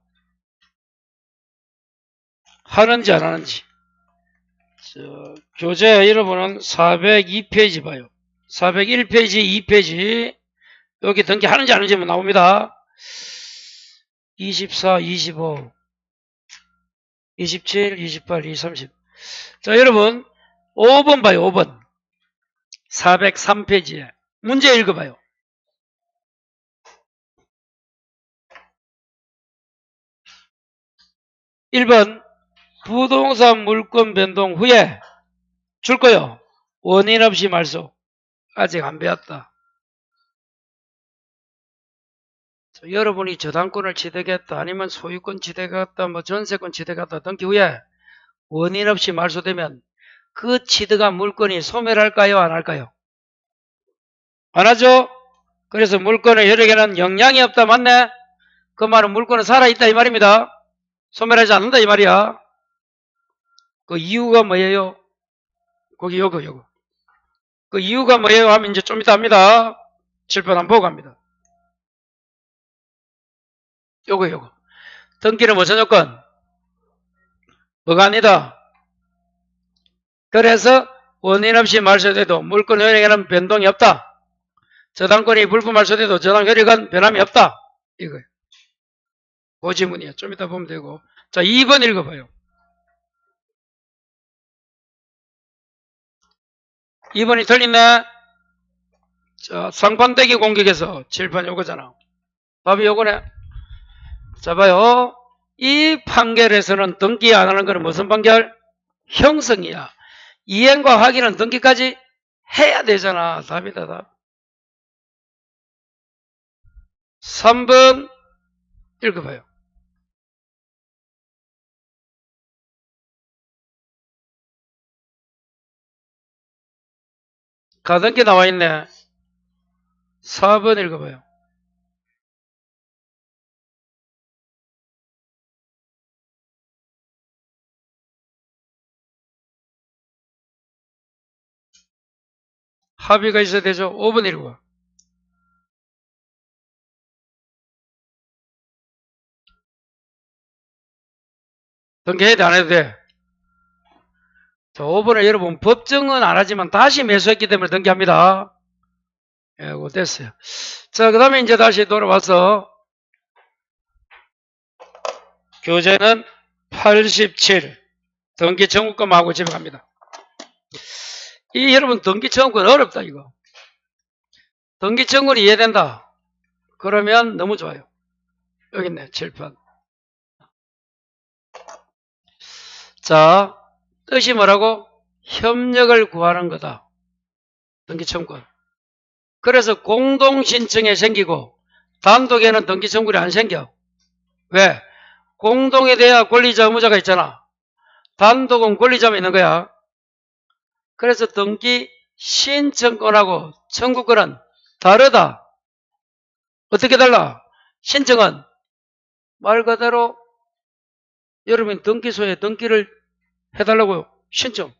하는지 안 하는지. 자, 교재 여러분은 402페이지 봐요. 401페이지, 2페이지. 여기 등기하는지 안 하는지 나옵니다. 24, 25, 27, 28, 30. 자, 여러분 5번 봐요. 5번. 403페이지에 문제 읽어봐요. 1번 부동산 물권 변동 후에 줄 거요. 원인 없이 말소. 아직 안 배웠다. 여러분이 저당권을 취득했다, 아니면 소유권 취득했다, 뭐 전세권 취득했다 등기 후에 원인 없이 말소되면 그 취득한 물건이 소멸할까요? 안 할까요? 안 하죠? 그래서 물건의 효력에는 영향이 없다. 맞네? 그 말은 물건은 살아있다 이 말입니다. 소멸하지 않는다 이 말이야. 그 이유가 뭐예요? 거기 요거. 그 이유가 뭐예요? 하면 이제 좀 이따 합니다. 칠판 한번 보고 갑니다. 요거. 등기는 무슨 요건? 뭐가 아니다. 그래서 원인 없이 말소돼도 물권 효력에는 변동이 없다. 저당권이 불법 말소돼도 저당 효력은 변함이 없다. 이거예요. 그 지문이에요. 좀 이따 보면 되고. 자, 2번 읽어봐요. 2번이 틀렸네. 자, 상판대기 공격에서 칠판 요거잖아. 답이 요거네. 자, 봐요. 이 판결에서는 등기 안 하는 거는 무슨 판결? 형성이야. 이행과 확인은 등기까지 해야 되잖아. 답이다, 답. 3번 읽어봐요. 가등기 나와 있네. 4번 읽어봐요. 합의가 있어야 되죠. 5번 읽어봐. 등기해야 돼, 안 해도 돼? 자, 5번에 여러분 법정은 안 하지만 다시 매수했기 때문에 등기합니다. 예, 그거 됐어요. 자, 그 다음에 이제 다시 돌아와서 교재는 87 등기 청구권하고 집에 갑니다. 이 여러분 등기 청구권 어렵다 이거. 등기 청구권이 이해된다. 그러면 너무 좋아요. 여기 있네. 7번. 자, 뜻이 뭐라고? 협력을 구하는 거다. 등기 청구권. 그래서 공동신청에 생기고 단독에는 등기 청구권이 안 생겨. 왜? 공동에 대해 권리자 의무자가 있잖아. 단독은 권리자만 있는 거야. 그래서 등기 신청권하고 청구권은 다르다. 어떻게 달라? 신청은 말 그대로 여러분 등기소에 등기를 해달라고요. 신청.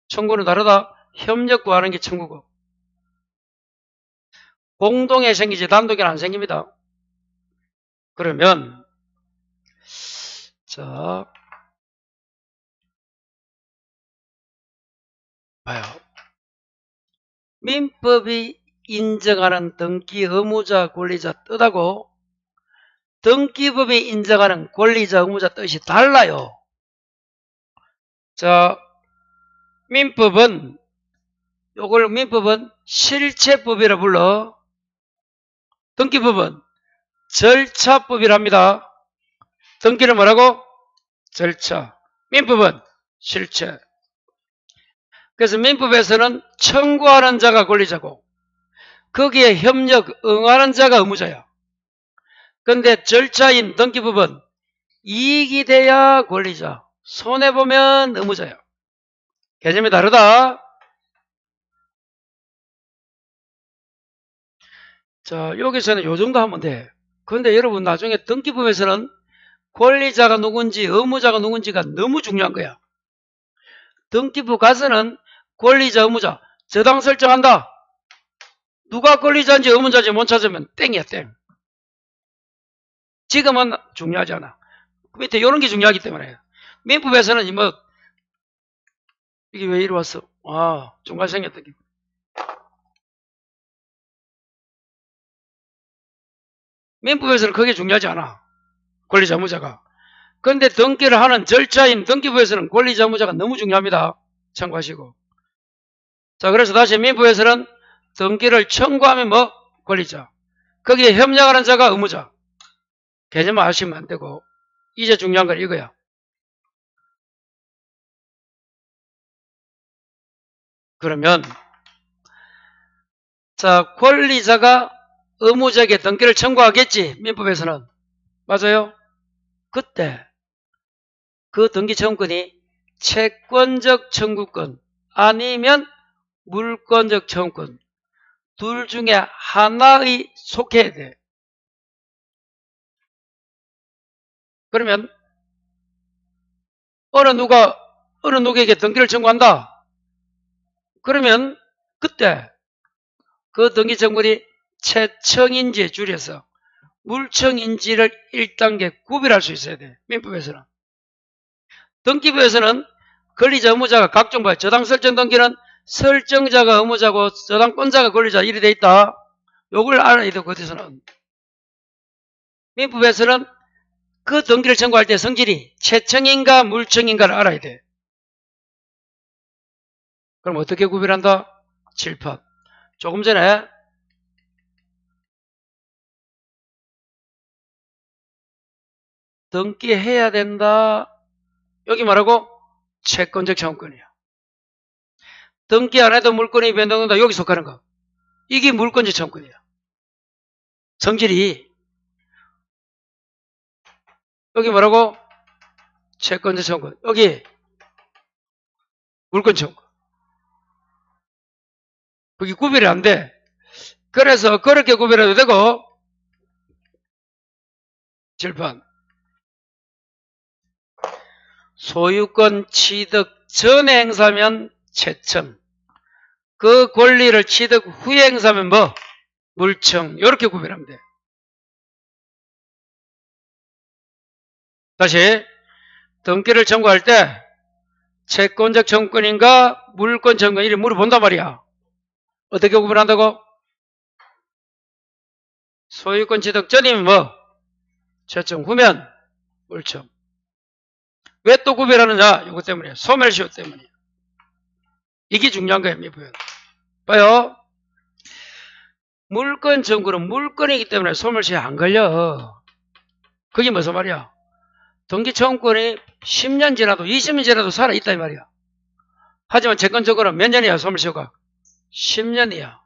청구는 다르다. 협력 구하는 게 청구고. 공동에 생기지 단독에는 안 생깁니다. 그러면 자 봐요. 민법이 인정하는 등기 의무자 권리자 뜻하고 등기법이 인정하는 권리자 의무자 뜻이 달라요. 자, 민법은 요걸 민법은 실체법이라 불러. 등기법은 절차법이랍니다. 등기는 뭐라고? 절차. 민법은 실체. 그래서 민법에서는 청구하는 자가 권리자고 거기에 협력 응하는 자가 의무자야. 근데 절차인 등기법은 이익이 돼야 권리자, 손해보면 의무자야. 개념이 다르다. 자, 여기서는 요 정도 하면 돼. 근데 여러분 나중에 등기법에서는 권리자가 누군지 의무자가 누군지가 너무 중요한 거야. 등기부 가서는 권리자 의무자 저당 설정한다. 누가 권리자인지 의무자인지 못 찾으면 땡이야 땡. 지금은 중요하지 않아. 그 밑에 이런 게 중요하기 때문에. 민법에서는 뭐 이게 왜 이리 왔어? 아, 중간 생겼던 게. 민법에서는 그게 중요하지 않아. 권리자 의무자가. 그런데 등기를 하는 절차인 등기부에서는 권리자 의무자가 너무 중요합니다. 참고하시고. 자, 그래서 다시 민법에서는 등기를 청구하면 뭐? 권리자. 거기에 협력하는 자가 의무자. 개념을 아시면 안 되고. 이제 중요한 건 이거야. 그러면 자, 권리자가 의무자에게 등기를 청구하겠지. 민법에서는. 맞아요? 그때 그 등기 청구권이 채권적 청구권 아니면 물권적 청구권 둘 중에 하나의 속해야 돼. 그러면 어느 누구에게 등기를 청구한다. 그러면 그때 그 등기 청구권이 채청인지에 줄여서 물청인지를 1단계 구별할 수 있어야 돼. 민법에서는. 등기부에서는 권리자 의무자가 각종 바 저당 설정 등기는 설정자가 의무자고 저당권자가 권리자 이래 돼 있다. 요걸 알아야 돼. 어디서는. 민법에서는 그 등기를 청구할 때 성질이 채청인가 물청인가를 알아야 돼. 그럼 어떻게 구별한다? 7판. 조금 전에 등기해야 된다. 여기 말하고 채권적 청구권이야. 등기 안 해도 물권이 변동된다. 여기 속하는 거. 이게 물권적 청구권이야. 성질이 여기 뭐라고? 채권적 청구권. 여기 물권 청구. 그게 구별이 안 돼. 그래서 그렇게 구별해도 되고 7번 소유권 취득 전에 행사면 채청 그 권리를 취득 후에 행사면 뭐? 물청 이렇게 구별하면 돼. 다시 등기를 청구할 때 채권적 청구권인가 물권 청구권 이렇게 물어본단 말이야. 어떻게 구별한다고? 소유권 취득 전이면 뭐? 채청 후면 물청. 왜 또 구별하느냐? 이거 때문에 소멸시효 때문이야. 이게 중요한 거예요. 미부연. 봐요. 물권 청구는 물권이기 때문에 소멸시효 안 걸려. 그게 무슨 말이야? 등기 청구권이 10년 지나도 20년 지나도 살아있다 이 말이야. 하지만 채권 청구는 몇 년이야 소멸시효가? 10년이야.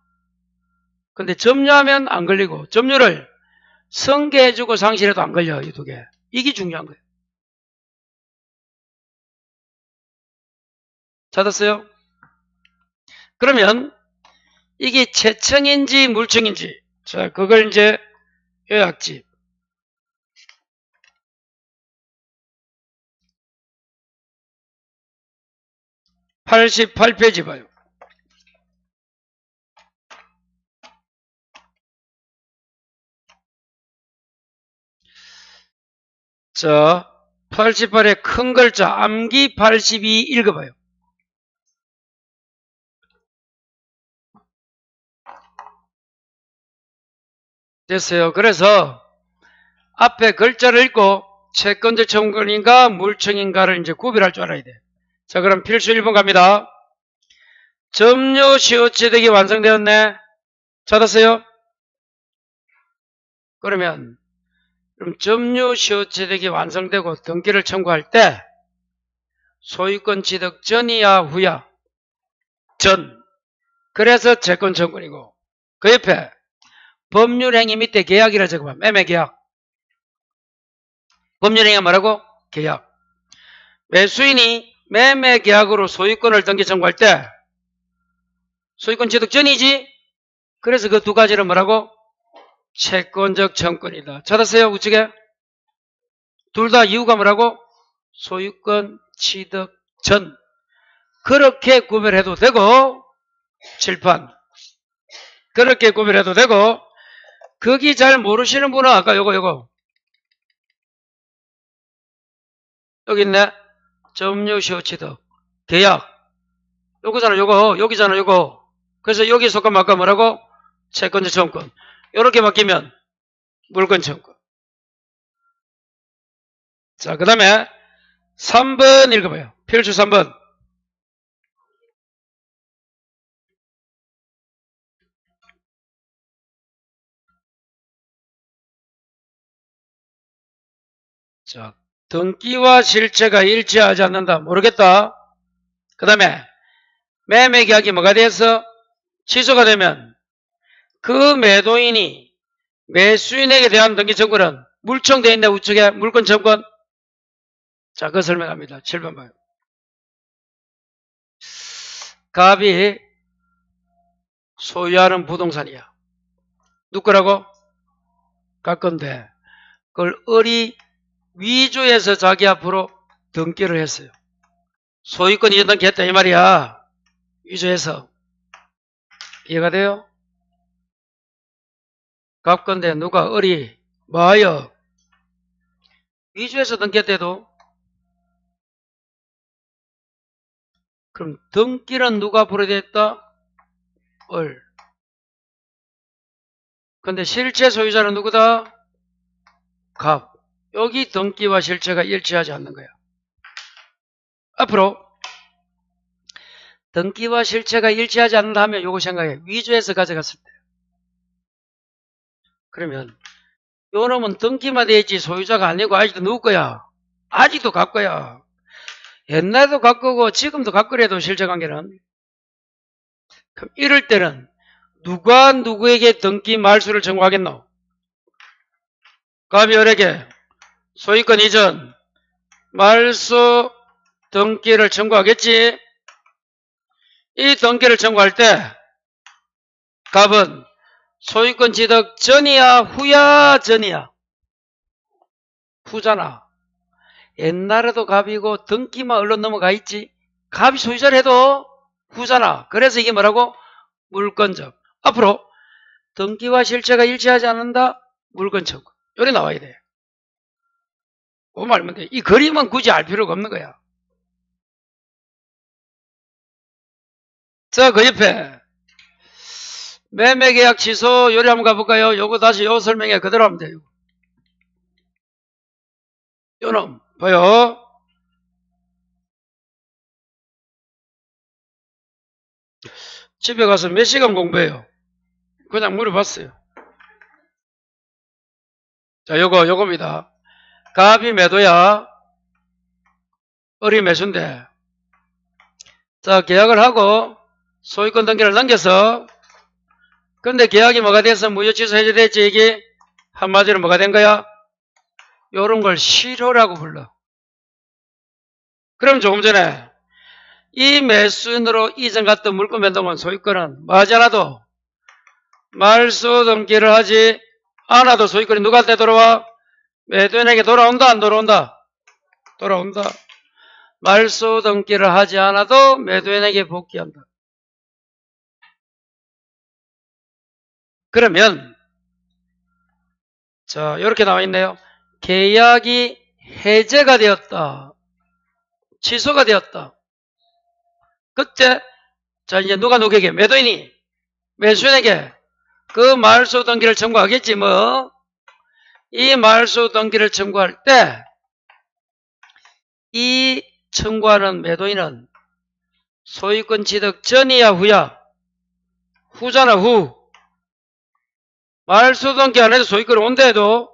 근데 점유하면 안 걸리고 점유를 승계해주고 상실해도 안 걸려. 이 두 개. 이게 중요한 거예요. 찾았어요? 그러면 이게 채청인지 물청인지 자, 그걸 이제 요약집. 88페이지 봐요. 자, 88의 큰 글자 암기 82 읽어봐요. 됐어요. 그래서 앞에 글자를 읽고 채권적 청구인가 물청인가를 이제 구별할 줄 알아야 돼. 자, 그럼 필수 1번 갑니다. 점유 시효체득이 완성되었네. 찾았어요? 그럼 점유 시효체득이 완성되고 등기를 청구할 때 소유권 취득 전이야 후야? 전. 그래서 채권 청구이고 그 옆에 법률행위 밑에 계약이라 적어봐. 매매계약. 법률행위가 뭐라고? 계약. 매수인이 매매계약으로 소유권을 등기 청구할 때 소유권 취득 전이지? 그래서 그 두 가지를 뭐라고? 채권적 청구이다. 찾았어요? 우측에? 둘 다 이유가 뭐라고? 소유권 취득 전. 그렇게 구별해도 되고 칠판 그렇게 구별해도 되고 거기 잘 모르시는 분은 아까 요거 여기 있네. 점유 시효 취득 계약 요거잖아. 요거 여기잖아. 요거. 그래서 여기 속하면 아까 뭐라고? 채권적 청구. 요렇게 바뀌면 물권 청구. 자, 그 다음에 3번 읽어봐요. 필수 3번. 자, 등기와 실체가 일치하지 않는다. 모르겠다. 그 다음에 매매계약이 뭐가 돼서 취소가 되면 그 매도인이 매수인에게 대한 등기 청구는 물청되어 있네. 우측에 물권 청구. 자, 그거 설명합니다. 7번 봐요. 갑이 소유하는 부동산이야. 누구 거라고? 갈 건데 그걸 을이 위조해서 자기 앞으로 등기를 했어요. 소유권 이전 등기했다 이 말이야. 위조해서. 이해가 돼요? 갈 건데 누가 을이 뭐하여 위조해서 등기했대도 그럼 등기는 누가 앞으로 됐다? 을. 근데 실제 소유자는 누구다? 갑. 여기 등기와 실체가 일치하지 않는 거야. 앞으로 등기와 실체가 일치하지 않는다 하면 요거 생각해. 위조해서 가져갔을 때. 그러면 요 놈은 등기만 돼 있지 소유자가 아니고 아직도 누구 거야? 아직도 갑 거야. 옛날도 갑 거고 지금도 갑 거래도 실체관계는. 그럼 이럴 때는 누가 누구에게 등기 말수를 청구하겠노? 갑이 을에게 소유권 이전 말소 등기를 청구하겠지. 이 등기를 청구할 때 갑은 소유권 취득 전이야 후야? 전이야? 후잖아. 옛날에도 갑이고 등기만 얼른 넘어가 있지 갑이 소유자를 해도 후잖아. 그래서 이게 뭐라고? 물권적. 앞으로 등기와 실체가 일치하지 않는다? 물권 청구. 요래 나와야 돼. 그 말면 돼. 이 그림은 굳이 알 필요가 없는 거야. 자, 그 옆에 매매계약 취소 요리 한번 가볼까요? 요거 다시 요 설명에 그대로 하면 돼요. 요놈 봐요. 집에 가서 몇 시간 공부해요? 그냥 물어봤어요. 자, 요겁니다. 갑이 매도야. 을이 매수인데. 자, 계약을 하고 소유권 등기를 넘겨서 근데 계약이 뭐가 돼서 무효 취소 해제됐지 이게 한마디로 뭐가 된 거야? 요런 걸 실효라고 불러. 그럼 조금 전에 이 매수인으로 이전 갔던 물권 변동은 소유권은 뭐 하지 않아도 말소 등기를 하지 않아도 소유권이 누구한테 돌아와? 매도인에게 돌아온다, 안 돌아온다? 돌아온다. 말소 등기를 하지 않아도 매도인에게 복귀한다. 그러면 자, 이렇게 나와 있네요. 계약이 해제가 되었다. 취소가 되었다. 그때 자, 이제 누구에게? 매도인이 매수인에게 그 말소 등기를 청구하겠지 뭐. 이 말소 등기를 청구할 때 이 청구하는 매도인은 소유권 취득 전이야 후야? 후잖아 후. 말소 등기 안 해도 소유권이 온다 해도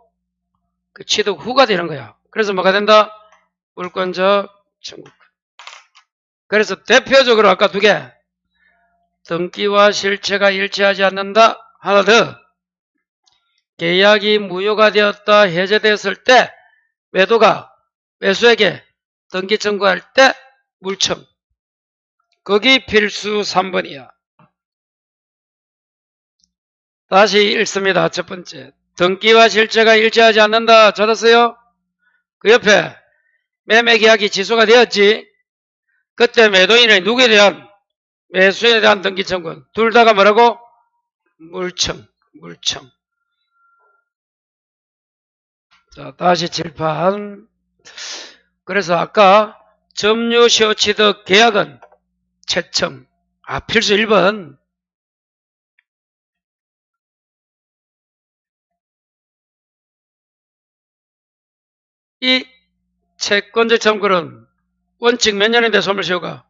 그 취득 후가 되는 거야. 그래서 뭐가 된다? 물권적 청구권. 그래서 대표적으로 아까 두 개. 등기와 실체가 일치하지 않는다. 하나 더. 계약이 무효가 되었다. 해제되었을 때 매도가 매수에게 등기 청구할 때 물청. 거기 필수 3번이야. 다시 읽습니다. 첫 번째. 등기와 실체가 일치하지 않는다. 찾았어요? 그 옆에 매매계약이 취소가 되었지. 그때 매도인의 누구에 대한? 매수에 대한 등기 청구. 둘 다가 뭐라고? 물청. 물청. 자, 다시 칠판. 그래서 아까 점유시효 취득 계약은 채청. 필수 1번. 이 채권적 청구는 원칙 몇 년인데 소멸시효가?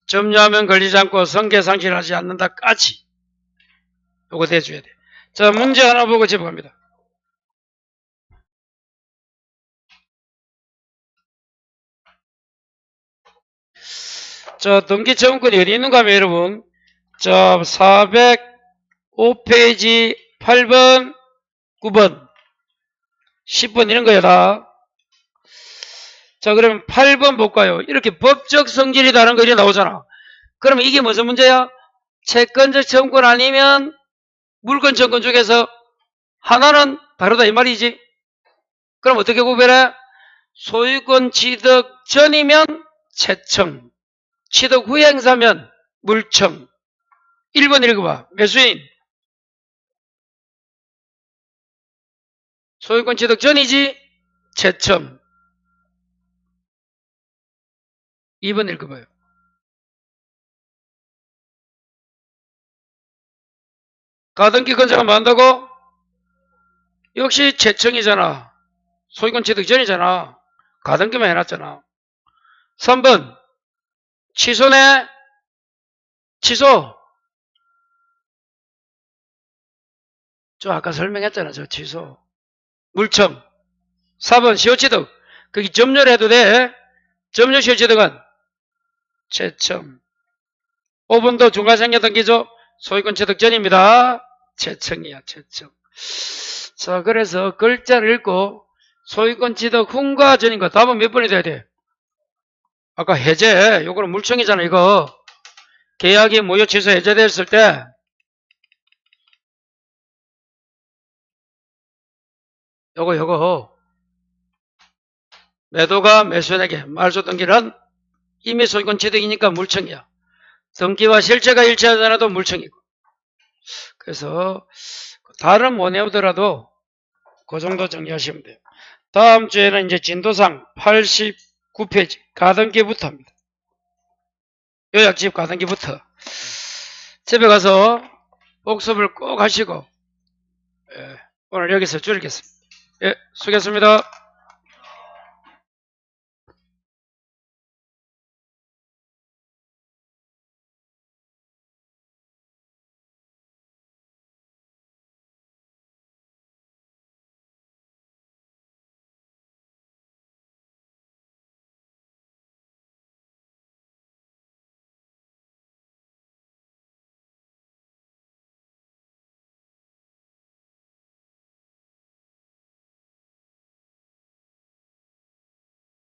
점유하면 걸리지 않고 성계상실하지 않는다까지. 요거 대줘야 돼. 자, 문제 하나 보고 집어갑니다. 자, 등기청구권이 어디 있는가 하면 여러분, 자, 405페이지 8번, 9번, 10번 이런 거야 다. 자, 그러면 8번 볼까요? 이렇게 법적 성질이 다른 거 이렇게 나오잖아. 그러면 이게 무슨 문제야? 채권적 청구권 아니면 물권 청구권 중에서 하나는 다르다 이 말이지. 그럼 어떻게 구별해? 소유권 취득 전이면 채청, 취득 후에 행사면 물청. 1번 읽어봐. 매수인. 소유권 취득 전이지? 채청. 2번 읽어봐요. 가등기 건조가 만다고? 역시 채청이잖아. 소유권 취득 전이잖아. 가등기만 해놨잖아. 3번 취소네. 취소. 저 아까 설명했잖아. 저 취소. 물청. 4번 시효취득. 거기 점유를 해도 돼. 점유 시효취득은 채청. 5번도 중과상여 등기죠. 소유권 취득 전입니다. 채청이야. 채청. 자, 그래서 글자를 읽고 소유권 취득 후인가 전인가 답은 몇 번이 돼야 돼? 아까 해제. 요거는 물청이잖아. 이거 계약이 무효 취소 해제됐을 때 요거 매도가 매수인에게 말소 등기는 이미 소유권 취득이니까 물청이야. 등기와 실체가 일치하지 않아도 물청이고. 그래서 다른 못 외우더라도 그 정도 정리하시면 돼요. 다음 주에는 이제 진도상 89페이지 가등기부터 합니다. 요약집 가등기부터. 집에 가서 복습을 꼭 하시고 오늘 여기서 줄이겠습니다. 예, 수고했습니다.